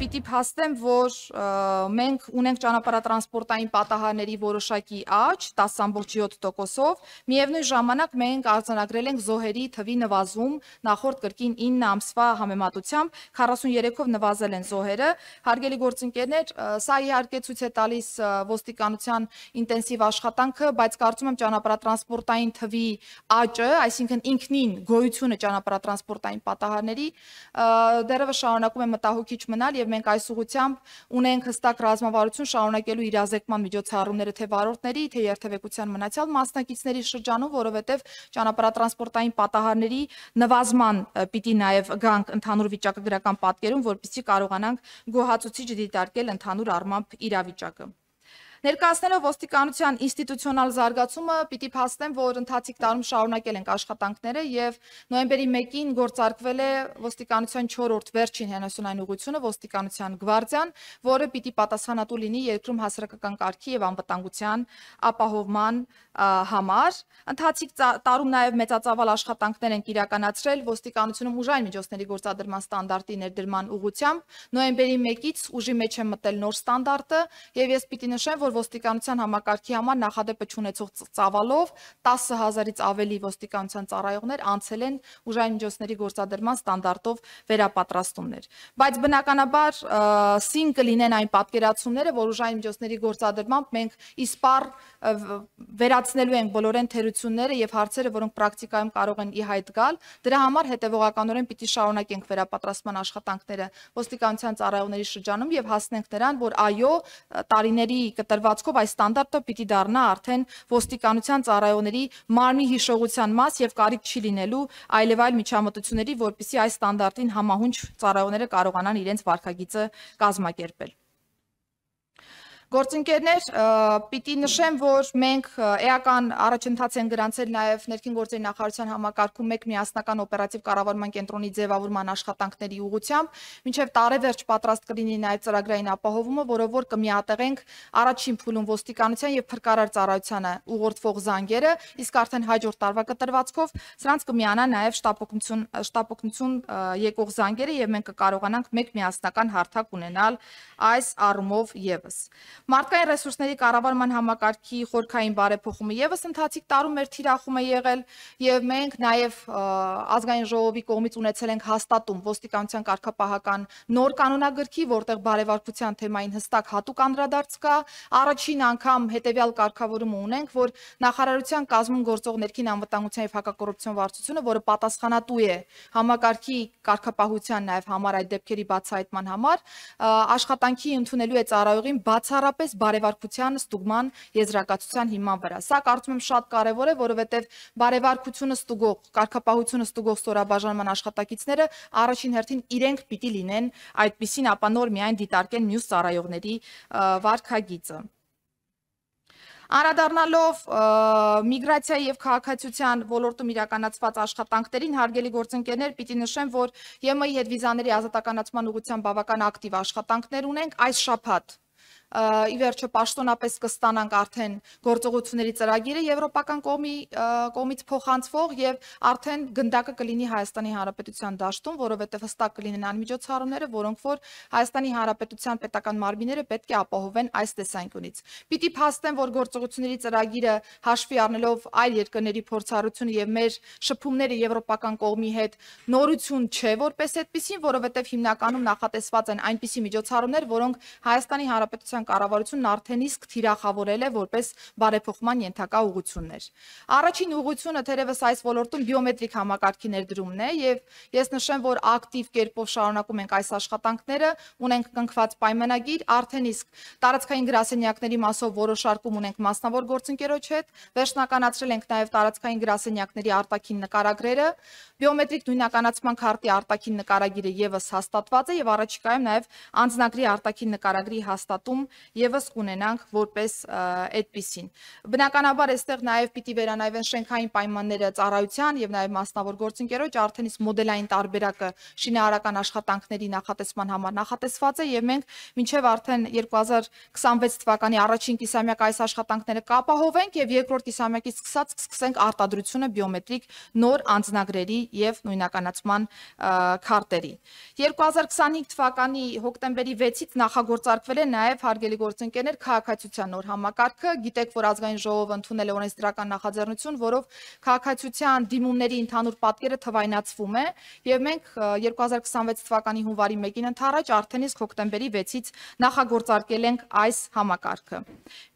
պիտի փաստեմ, որ մենք ունենք ճանապարհատրանսպորտային պատահարների որոշակի աճ 10.7%-ով, միևնույն ժամանակ մենք արձանագրել ենք զոհերի թվի նվազում նախորդ կրկին 9 ամսվա համեմատությամբ 43-ով նվազել են զոհերը։ Հարգելի գործընկերներ, սա իհարկե ցույց է տալիս ոստիկանության ինտենսիվ աշխատանքը, բայց կարծում եմ ճանապարհատրանսպորտային թվի աճը, այսինքն ինքնին գոյությունը ճանապարհատրանսպորտային պատահարների դեռևս շարունակում է մտահոգիչ մնալ եւ մենք այս ուղղությամբ ունենք հստակ ռազմավարություն շարունակելու իրազեկման միջոցառումները թե վարորդների, թե երթևեկության մնացյալ մասնակիցների շրջանում, որովհետեւ ճանապարհատրանսպորտային պատահարների նվազման պիտի նաեւ գանք ընդհանուր վիճակագրական պատկերում, որպեսզի կարողանանք գոհացուցիչ դիտարկել ընդհանուր առմամբ իրավիճակը։ Ներկայացնելով ոստիկանության ինստիտուցիոնալ զարգացումը, պիտի փաստեմ, որ ընթացիկ տարում շարունակել ենք աշխատանքները եւ նոյեմբերի 1-ին գործարկվել է ոստիկանության 4-րդ վերջին հենասյունային ուղղությունը ոստիկանության գվարդիան, որը պիտի պատասխանատու լինի երկրում հասարակական կարգի եւ անվտանգության ապահովման համար։ Ընթացիկ տարում նաեւ մեծածավալ աշխատանքներ ենք իրականացրել ոստիկանությունում ուժային միջոցների գործադրման ստանդարտի ներդրման ուղղությամբ։ Նոյեմբերի 1-ից ուժի մեջ է մտել նոր ստանդարտը եւ ես պիտի նշեմ, որ ոստիկանության համակարգի համար նախադեպը չունեցող ծավալով 10,000-ից ավելի ոստիկանության ծառայողներ անցել են ուժային միջոցների գործադրման ստանդարտով վերապատրաստումներ։ Բայց բնականաբար սին կլինեն այն պատկերացումները, որ ուժային միջոցների գործադրմամբ մենք իսպառ վերացնելու ենք բոլորեն թերությունները եւ հարցերը, որոնք պրակտիկայում կարող են ի հայտ գալ։ Դրա համար հետեւողականորեն պիտի շարունակենք վերապատրաստման աշխատանքները ոստիկանության ծառայողների շրջանում եւ հասնենք նրան, որ այո, տարիների կտրվածքով այս ստանդարտը պիտի դառնա արդեն ոստիկանության ծառայողների մարմնի հիշողության մաս եւ կարիք չի լինելու այլև այլ միջամտությունների, որպեսզի այս ստանդարտին համահունչ ծառայողները կարողանան իրենց վարքագիծը կազմակերպել։ Գործընկերներ, պիտի նշեմ, որ մենք էական առաջընթաց են գրանցել նաև ներքին գործերի նախարարության համակարգում մեկ միասնական օպերատիվ կառավարման կենտրոնի ձևավորման աշխատանքների ուղղությամբ, մինչև տարեվերջ պատրաստ կլինի նաև ծրագրային ապահովումը, որով որ կմիատեղենք առաջին փուլում ոստիկանության եւ փրկարար ծառայությանը ուղղորդվող զանգերը, իսկ արդեն հաջորդ տարվա կտրվածքով սրանց կմիանա նաև շտապօգնություն եկող զանգերը եւ մենք կկարողանանք մեկ միասնական հարթակ ունենալ այս առումով եւս։ Մարդկային ռեսուրսների կառավարման համակարգի խորքային բարեփոխումը եւս ընթացիկ տարում մեր թիրախում է եղել եւ մենք նաեւ ազգային ժողովի կողմից ունեցել ենք հաստատում ոստիկանության կարգապահական նոր կանոնագրքի, որտեղ բարեվարկության թեմային հստակ հատուկ անդրադարձ կա։ Առաջին անգամ հետեւյալ կարգավորումը ունենք, որ նախարարության կազմում գործող ներքին անվտանգության եւ հակակոռուպցիոն վարչությունը, որը պատասխանատու է համակարգի կարգապահության նաեւ համար այդ դեպքերի բացահայտման համար, աշխատանքի ընդունելու է ծառայողին բացառապես բարեվարկության ստուգման եզրակացության հիման վրա։ Սա կարծում եմ շատ կարևոր է, որովհետև բարեվարկությունը ստուգող, կարգապահությունը ստուգող ստորաբաժանման աշխատակիցները առաջին հերթին իրենք պիտի լինեն այդպիսին, ապա նոր միայն դիտարկեն մյուս ծառայողների վարքագիծը։ Անդրադառնալով միգրացիայի եւ քաղաքացիության ոլորտում իրականացված աշխատանքներին, հարգելի գործընկերներ, պիտի նշեմ, որ ԵՄ-ի հետ վիզաների ազատականացման ուղղությամբ բավական ակտիվ աշխատանքներ ունենք այս շաբաթ։ Ի վերջո պաշտոնապես կստանանք արդեն գործողությունների ծրագիրը եվրոպական կողմից փոխանցվող եւ արդեն գնդակը կլինի Հայաստանի Հանրապետության դաշտում, որովհետեւ հստակ կլինեն անմիջոցառումները, որոնք որ Հայաստանի Հանրապետության պետական մարմինները պետք է ապահովեն այս տեսանկյունից։ Պիտի փաստեմ, որ գործողությունների ծրագիրը հաշվի առնելով այլ երկրների փորձառությունը եւ մեր շփումները եվրոպական կողմի հետ նորություն չէ որպես այդպեսին, որովհետեւ հիմնականում նախատեսված են այնպիսի միջոցառումներ, որոնք Հայաստանի Հանրապետության կառավարությունն արդեն իսկ թիրախավորել է որպես բարեփոխման ենթակա ուղղություններ։ Առաջին ուղղությունը թերևս այս ոլորտում բիոմետրիկ համակարգի ներդրումն է եւ ես նշեմ, որ ակտիվ կերպով շարունակում ենք այս աշխատանքները, ունենք կնքված պայմանագիր, արդեն իսկ տարածքային գրասենյակների մասով որոշարկում ունենք մասնավոր գործընկերոջ հետ, վերջնականացրել ենք նաեւ տարածքային գրասենյակների արտաքին նկարագրերը, բիոմետրիկ նույնականացման քարտի արտաքին նկարագիրը եւս հաստատված է եւ առաջիկայում նաեւ անձնագրի արտաքին նկարագրի հաստատում եւս կունենանք որպես այդպիսին։ Բնականաբար այստեղ նաեւ պիտի վերանայվեն շենքային պայմանները ծառայության եւ նաեւ մասնավոր գործընկերոջ, արդեն իսկ մոդելային տարբերակը շինարարական աշխատանքների նախատեսման համար նախատեսված է եւ մենք մինչեւ արդեն 2026 թվականի առաջին կիսամյակ այս աշխատանքները կապահովենք եւ երկրորդ կիսամյակից սկսած սկսենք արտադրությունը բիոմետրիկ նոր անձնագրերի եւ նույնականացման քարտերի։ 2025 թվականի հոկտեմբերի 6-ից նախագործարկվել է նաեւ հարգելի գործընկերներ քաղաքացիության նոր համակարգը։ Գիտեք, որ ազգային ժողովը ընդունել է օրենսդրական նախաձեռնություն, որով քաղաքացիության դիմումների ընդհանուր պատկերը թվայնացվում է եւ մենք 2026 թվականի հունվարի 1-ին ընդառաջ արդեն իսկ հոկտեմբերի 6-ից նախագործարկել ենք այս համակարգը։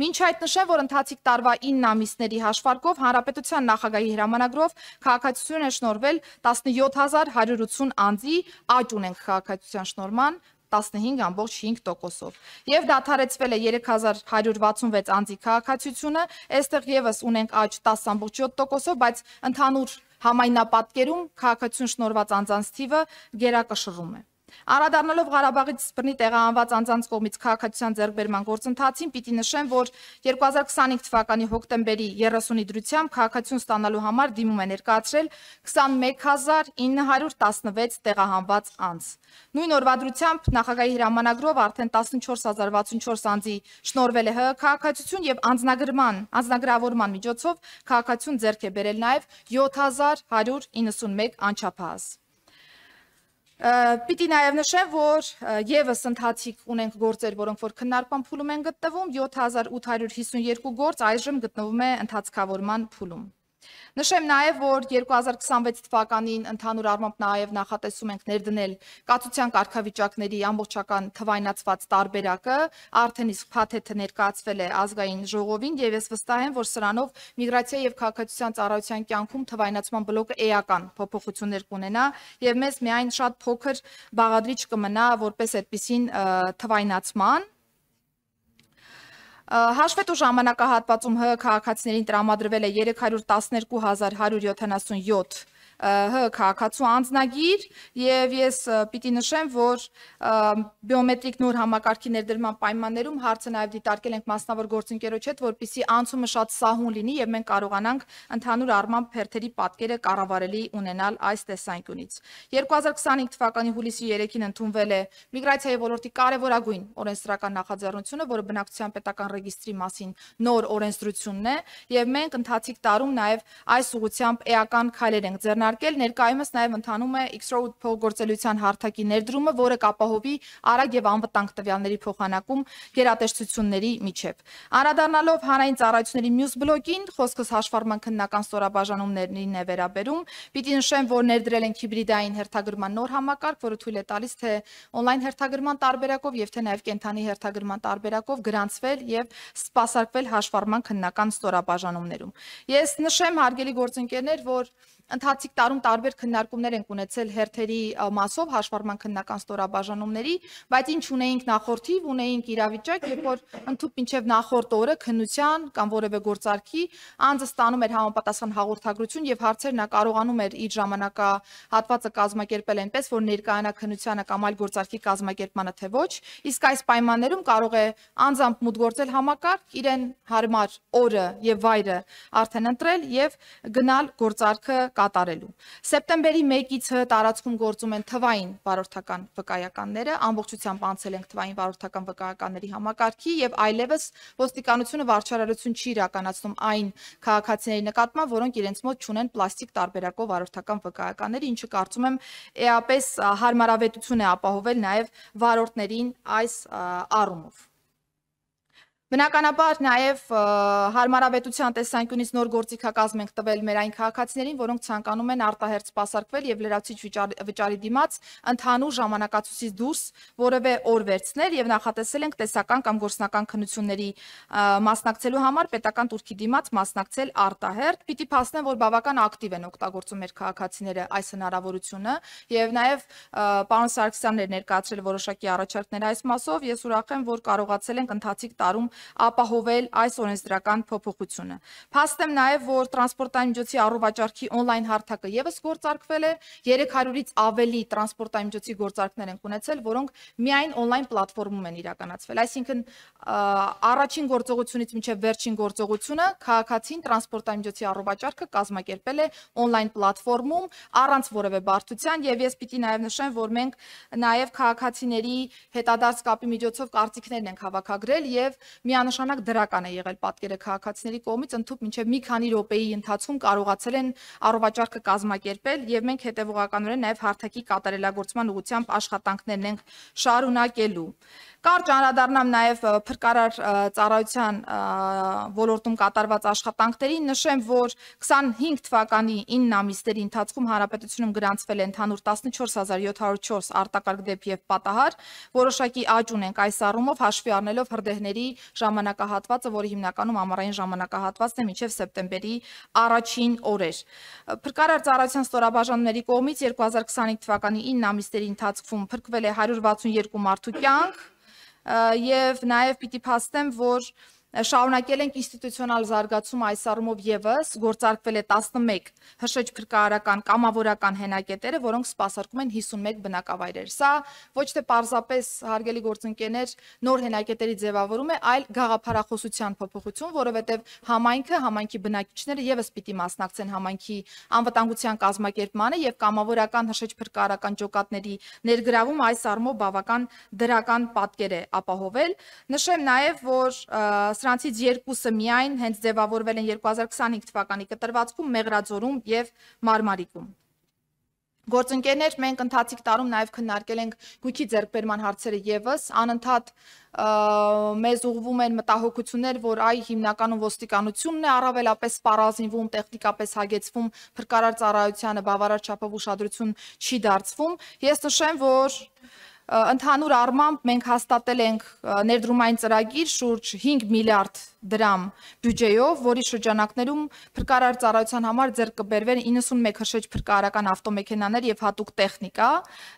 Մինչ այդ նշեմ, որ ընթացիկ տարվա 9 ամիսների հաշվարկով հանրապետության նախագահի հրամանագրով քաղաքացիություն է շնորհվել 17180 անձի, աճ ունենք քաղաքացիության շնորհման 15.5%-ով եւ դադարեցվել է 3166 անձի քաղաքացիությունը, այստեղ եւս ունենք աճ 10.7%-ով, բայց ընդհանուր համայնապատկերում քաղաքացիություն շնորհված անձանց թիվը գերակշռում է։ Անդրադառնալով Ղարաբաղից բռնի տեղահանված անձանց կողմից քաղաքացիության ձեռքբերման գործընթացին, պիտի նշեմ, որ 2025 թվականի հոկտեմբերի 30-ի դրությամբ քաղաքացիություն ստանալու համար դիմում է ներկայացրել 21916 տեղահանված անձ։ Նույն օրվա դրությամբ նախագահի հրամանագրով արդեն 14064 անձի շնորհվել է ՀՀ քաղաքացիություն եւ անձնագրավորման միջոցով քաղաքացիություն ձեռք է բերել նաեւ 7191 անչափահաս։ Պիտի նաև նշեմ, որ եւս ընթացիկ ունենք գործեր, որոնք որ քննարկման փուլում են գտնվում, 7852 գործ այժմ գտնվում է ընդհանցքավորման փուլում։ Նշեմ նաև, որ 2026 թվականին ընդհանուր առմամբ նաև նախատեսում ենք ներդնել կացության կարգավիճակների ամբողջական թվայնացված տարբերակը, արդեն իսկ փաթեթը ներկայացվել է ազգային ժողովին եւ ես վստահ եմ, որ սրանով միգրացիա եւ քաղաքացիության ծառայության կյանքում թվայնացման բլոկը էական փոփոխություններ կունենա եւ մեզ միայն շատ փոքր բաղադրիչ կմնա որպես այդպիսին թվայնացման։ Հաշվետու ժամանակահատվածում ՀՀ քաղաքացիներին տրամադրվել է 312177 ՀՀ քաղաքացու անձնագիր եւ ես պիտի նշեմ, որ բիոմետրիկ նոր համակարգի ներդրման պայմաններում հարցը նաեւ դիտարկել ենք մասնավոր գործընկերոջ հետ, որպեսզի անցումը շատ սահուն լինի եւ մենք կարողանանք ընդհանուր առմամբ հերթերի պատկերը կառավարելի ունենալ այս տեսանկյունից։ 2025 թվականի հուլիսի 3-ին ընդունվել է միգրացիայի ոլորտի կարևորագույն օրենսդրական նախաձեռնությունը, որը բնակչության պետական ռեգիստրի մասին նոր օրենսդրությունն է եւ մենք ընթացիկ տարում նաեւ այս ուղղությամբ էական քայլեր ենք ձեռնարկել, ներկայումս նաեւ ընթանում է X-Road փոխգործելիության հարթակի ներդրումը, որը կապահովի արագ եւ անվտանգ տվյալների փոխանակում գերատեսչությունների միջև։ Անդրադառնալով հանրային ծառայությունների մյուս բլոկին, խոսքս հաշվառման քննական ստորաբաժանումներին է վերաբերում, պիտի նշեմ, որ ներդրել ենք հիբրիդային հերթագրման նոր համակարգ, որը թույլ է տալիս թե on-line հերթագրման տարբերակով եւ թե նաեւ կենթանի հերթագրման տարբերակով գրանցվել եւ սպասարկվել հաշվառման քննական ստորաբաժանումներում։ Ես նշեմ, հարգելի գործընկերներ, որ ընթացիկ տարում տարբեր քննարկումներ ենք ունեցել հերթերի մասով հաշվառման քննական ստորաբաժանումների, բայց ինչ ունեինք նախորդիվ, ունեինք իրավիճակ, երբ որ ընդհանուր մինչև նախորդ օրը քննության կամ որևէ գործարքի անձը ստանում էր համապատասխան հաղորդագրություն եւ հարցեր նա կարողանում էր իր ժամանակահատվածը կազմակերպել այնպես, որ ներկայանա քննությանը կամ այլ գործարքի կազմակերպմանը թե ոչ, իսկ այս պայմաններում կարող է անձամբ մուտք գործել համակարգ, իրեն հարմար օրը եւ վայրը արդեն ընտրել եւ գնալ գործարքը կատարելու։ Սեպտեմբերի 1-ից տարածքում գործում են թվային վարորդական վկայականները, ամբողջությամբ անցել ենք թվային վարորդական վկայականների համակարգի եւ այլևս ոստիկանությունը վարչարարություն չի իրականացնում այն քաղաքացիների նկատմամբ, որոնք իրենց մոտ չունեն պլաստիկ տարբերակով վարորդական վկայականներ, ինչը կարծում եմ էապես հարմարավետություն է ապահովել նաեւ վարորդներին այս առումով։ Բնականաբար նաև հարմարավետության տեսանկյունից նոր գործիքակազմ ենք տվել մեր այն քաղաքացիներին, որոնք ցանկանում են արտահերթ սպասարկվել եւ լրացուցիչ վճարի դիմաց ընդհանուր ժամանակացույցից դուրս որևէ օր վերցնել եւ նախատեսել ենք տեսական կամ գործնական քննությունների մասնակցելու համար պետական տուրքի դիմաց մասնակցել արտահերթ։ Պիտի փաստեմ, որ բավական ակտիվ են օգտագործում մեր քաղաքացիները այս հնարավորությունը եւ նաև պարոն Սարգսյանն էր ներկայացրել որոշակի առաջարկներ այս մասով։ Ես ուրախ եմ, որ կարողացել ենք ընթացիկ տարում ապահովել այս օրենսդրական փոփոխությունը։ Փաստեմ նաև, որ տրանսպորտային միջոցի առողջարքի on-line հարթակը եւս գործարկվել է, 300-ից ավելի տրանսպորտային միջոցի գործարքներ են ունեցել, որոնք միայն on-line պլատֆորմում են իրականացվել։ Այսինքն առաջին գործողությունից մինչև վերջին գործողությունը քաղաքացին տրանսպորտային միջոցի առողջարքը կազմակերպել է on-line պլատֆորմում առանց որևէ բարդության, եւ ես պիտի նաև նշեմ, որ մենք նաև քաղաքացիների հետադարձ կապի միջոցով կարծիքներն ենք հավաքագրել եւ միանշանակ դրական է եղել պատկերը քաղաքացիների կողմից, ընդհանուր մինչև մի քանի րոպեի ընթացքում կարողացել են առողջարքը կազմակերպել եւ մենք հետեւողականորեն նաև հարթակի կատարելագործման ուղղությամբ աշխատանքներն ենք շարունակելու։ Կարճ անդրադառնամ նաև փրկարար ծառայության ոլորտում կատարված աշխատանքներին, նշեմ, որ 25 թվականի 9 ամիսների ընթացքում հանրապետությունում գրանցվել է ընդհանուր 14704 արտակարգ դեպք եւ պատահար, որոշակի աճ ունենք այս առումով հաշվի առնելով հրդեհների ժամանակահատվածը, որը հիմնականում ամառային ժամանակահատվածն է մինչև սեպտեմբերի առաջին օրեր։ Փրկարար ծառայության ստորաբաժանումների կողմից 2025 թվականի 9 ամիսների ընթացքում փրկվել է 162 մարդու կյանք եւ նաեւ պիտի փաստեմ, որ շարունակել ենք ինստիտուցիոնալ զարգացում այս առումով եւս գործարկվել է 11 հրշեջ փրկարարական կամավորական հենակետերը, որոնք սպասարկում են 51 բնակավայրեր։ Սա ոչ թե պարզապես հարգելի գործընկերներ նոր հենակետերի ձևավորում է, այլ գաղափարախոսության փոփոխություն, որովհետեւ համայնքի բնակիչները եւս պիտի մասնակցեն համայնքի անվտանգության կազմակերպմանը եւ կամավորական հրշեջ փրկարարական ջոկատների ներգրավում այս առումով բավական դրական պատկեր է ապահովել։ Նշեմ նաեւ, որ սրանցից երկուսը միայն հենց ձևավորվել են 2025 թվականի կտրվածքում Մեղրաձորում եւ Մարմարիկում։ Գործընկերներ, մենք ընթացիկ տարում նաև քննարկել ենք գույքի ձեռքբերման հարցերը եւս, անընդհատ մեզ ուղղվում են մտահոգություններ, որ այ հիմնականում ոստիկանությունն է առավելապես սպառազինվում, տեխնիկապես հագեցվում, փրկարար ծառայությանը բավարար չափով ուշադրություն չի դարձվում։ Ես նշեմ, որ ընդհանուր առմամբ մենք հաստատել ենք ներդրումային ծրագիր շուրջ 5 միլիարդ դրամ բյուջեով, որի շրջանակներում փրկարար ծառայության համար ձեռք կբերվեն 91 հրշեջ փրկարարական ավտոմեքենաներ եւ հատուկ տեխնիկա,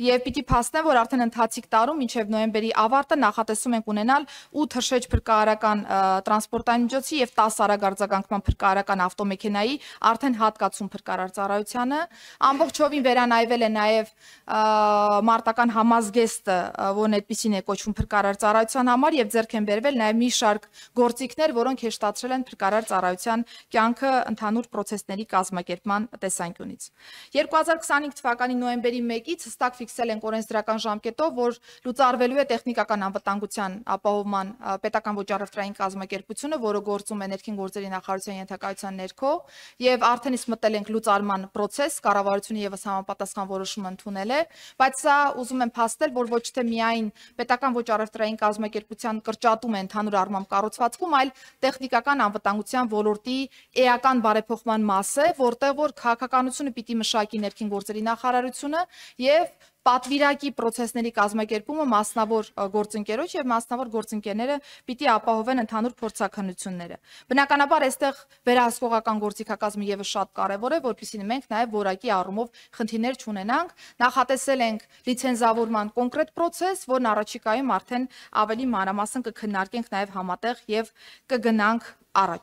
եւ պիտի փաստեմ, որ արդեն ընթացիկ տարում մինչեւ նոյեմբերի ավարտը նախատեսում ենք ունենալ 8 հրշեջ փրկարարական տրանսպորտային միջոցի եւ 10 արագարձագանքման փրկարարական ավտոմեքենայի արդեն հատկացում փրկարար ծառայությանը։ Ամբողջովին վերանայվել է նաեւ մարտական համազգեստը, որն այդպեսին է կոչվում փրկարար ծառայության համար, եւ ձեռք են բերվել նաեւ մի շարք գործիքներ, որոնք հեշտացրել են փրկարար ծառայության կյանքը ընդհանուր պրոցեսների կազմակերպման տեսանկյունից։ 2025 թվականի նոյեմբերի 1-ից հստակ ֆիքսել ենք օրենսդրական ժամկետով, որ լուծարվելու է տեխնիկական անվտանգության ապահովման պետական ոչ առևտրային կազմակերպությունը, որը գործում է ներքին գործերի նախարարության ենթակայության ներքո, եւ արդեն իսկ մտել ենք լուծարման process, կառավարությունը եւս համապատասխան որոշում ընդունել է, բայց սա ուզում եմ փաստել, որ ոչ թե միայն պետական ոչ առևտրային կազմակերպության կրճատում է ընդհանուր առմամբ կառուցվածքում, այլ տեխնիկական անվտանգության ոլորտի էական բարեփոխման մաս է, որտեղ որ քաղաքականությունը պիտի մշակի ներքին գործերի նախարարությունը եւ պատվիրակի պրոցեսների կազմակերպումը մասնավոր գործընկերոջ եւ մասնավոր գործընկերները պիտի ապահովեն ընդհանուր փորձաքննությունները։ Բնականաբար այստեղ վերահսկողական գործիքակազմը եւս շատ կարեւոր է, որովհետեւ մենք նաեւ որակի առումով խնդիրներ չունենանք, նախատեսել ենք լիցենզավորման կոնկրետ պրոցես, որն առաջիկայում արդեն ավելի մանրամասն կքննարկենք նաեւ համատեղ եւ կգնանք առաջ։